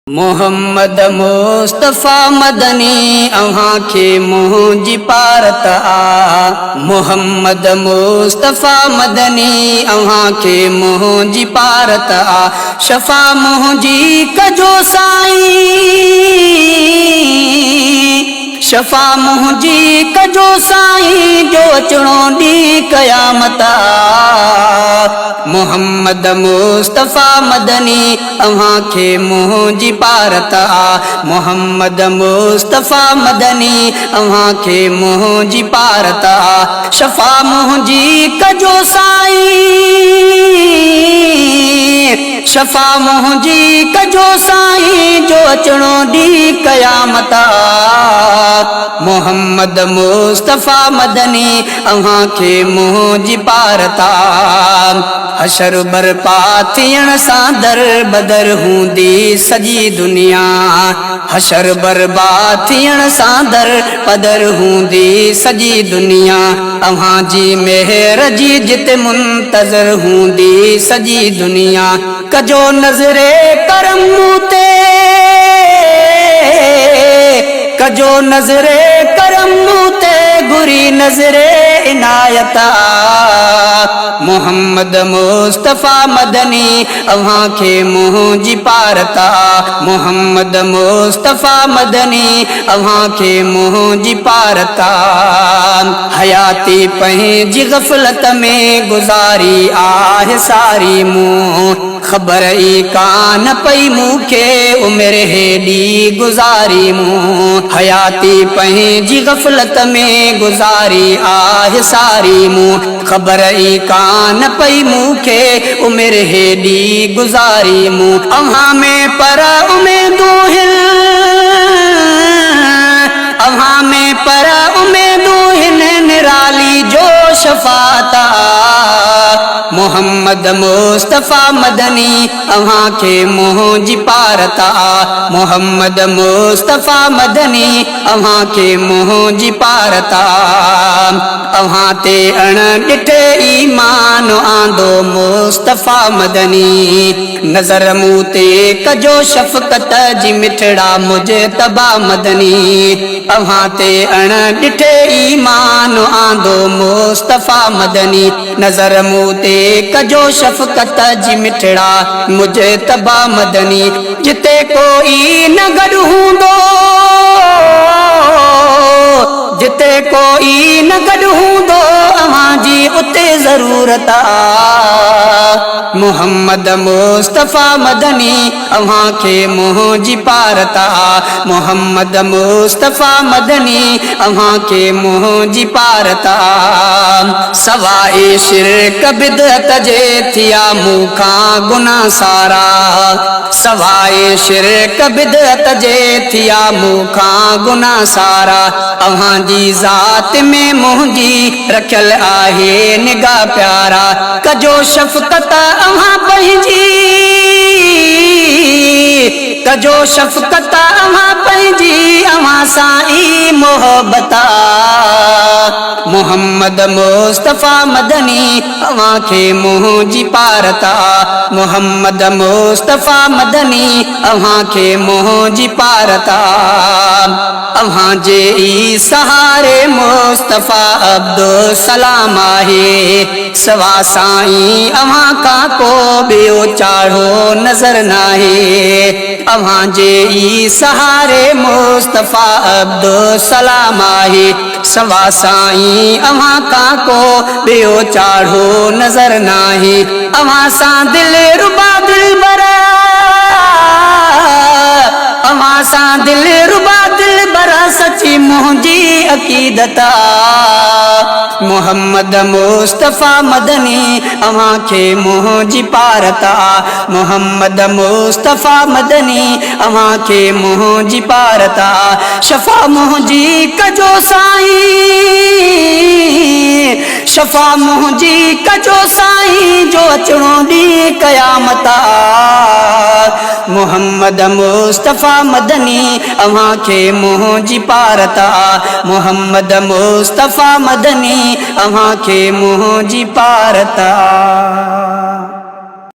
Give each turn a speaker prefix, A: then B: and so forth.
A: मोहम्मद मुस्तफा मदनी अव्हां खे मुंहिंजी पारत आ। मोहम्मद मुस्तफा मदनी अव्हां खे मुंहिंजी पारत आ। शफ़ा मुंहिंजी कजो साईं, शफ़ा मुंहिंजी कजो साईं जो अचणो ॾींहुं क़यामत आ। मोहम्मद मुस्तफा मदनी अव्हां खे मुंहिंजी पारत आ। मोहम्मद मुस्तफा मदनी अव्हां खे मुंहिंजी पारत आ। शफ़ा मुंहिंजी कजो साईं, शफ़ा मुंहिंजी कजो साईं जो अचणो ॾींहुं क़यामत आ। मोहम्मद मुस्तफा मदनी अव्हां खे मुंहिंजी पारत आ। हशर बरपा थियण सां दर बदर हूंदी सॼी दुनिया। हशर बर्बाद थियण सां दर बदर हूंदी सॼी दुनिया। अव्हां जी मेहर जी जिते मुंतज़र हूंदी सॼी दुनिया। कजो नज़रे करम ते, कजो नज़रे करम ते घुरी नज़रे इनायत आ। मोहम्मद मुस्तफा मदनी अव्हां खे मुंहिंजी पारत आ। मोहम्मद मुस्तफा मदनी अव्हां खे मुंहिंजी पारत आ। हयाती पंहिंजी ग़फ़लत में गुज़ारी आहे सारी मूं, ख़बर ई कान पई मूंखे उमिरि हेॾी गुज़ारी मूं। हयाती पंहिंजी ग़फ़लत में गुज़ारी आहे सारी मूं, ख़बर ई कान पई मूंखे उमिरि हेॾी गुज़ारी मूं। अव्हां में पर उमेदूं हिन, अव्हां में पर उमेदूं हिन निराली जो शफ़ाअत आ। मोहम्मद मुस्तफा मदनी अव्हां खे मुंहिंजी पारत आ। मोहम्मद मुस्तफा मदनी अव्हां खे मुंहिंजी पारत आ। अव्हां ते अण ॾिठे ईमान आंदो मुस्तफा मदनी। नज़र मूं ते कजो शफ़क़त जी मिठड़ा मुजतबा मदनी। अव्हां ते अण ॾिठे ईमान आंदो मुस्तफा मदनी। नज़र मूं ते कजो शफ़क़त जी मिठड़ा मुजतबा मदनी। जिते कोई न गॾु हूंदो, जिते कोई न गॾु हूंदो अव्हां जी उते ज़रूरत आ। मोहम्मद मुस्तफा मदनी अव्हां खे मुंहिंजी पारत आ। मोहम्मद मुस्तफा मदनी अव्हां खे मुंहिंजी पारत आ। सवाए शिरक बिदअत जे थिया मूंखां गुनाह सारा, सवाए शिरक बिदअत जे थिया मूंखां गुनाह सारा। अव्हां जी ज़ात में मुंहिंजी रखियल आहे निगाह प्यारा। कजो शफ़क़त अव्हां पंहिंजी, कजो शफ़क़त अव्हां पंहिंजी अव्हां सां ई मोहबत आ। मोहम्मद मुस्तफा मदनी अव्हां खे मुंहिंजी पारत आ। मोहम्मद मुस्तफा मदनी अव्हां खे मुंहिंजी पारत आ। अव्हां जे ई सहारे मुस्तफा अब्दुल सलाम आहे। सवा साईं अव्हां खां को ॿियो चाढ़ो नज़र नाहे। अव्हां जे ई सहारे मुस्तफा अब्दुल सलाम आहे। सवा साईं अव्हां खां को ॿियो चाढ़ो नज़र नाहे। अव्हां सां दिलि रुबा दिलबर, अव्हां सां दिलि रुबा दिलबर सची मुंहिंजी अक़ीदत आ। मोहम्मद मुस्तफा मदनी अव्हां खे मुंहिंजी पारत आ। मोहम्मद मुस्तफा मदनी अव्हां खे मुंहिंजी पारत आ। शफ़ा मुंहिंजी कजो साईं, शफ़ा मुंहिंजी कजो साईं जो अचणो ॾींहुं क़यामत आ। मोहम्मद मुस्तफा मदनी अव्हां खे मुंहिंजी पारत आ। मोहम्मद मुस्तफा मदनी अव्हां खे मुंहिंजी पारत आ।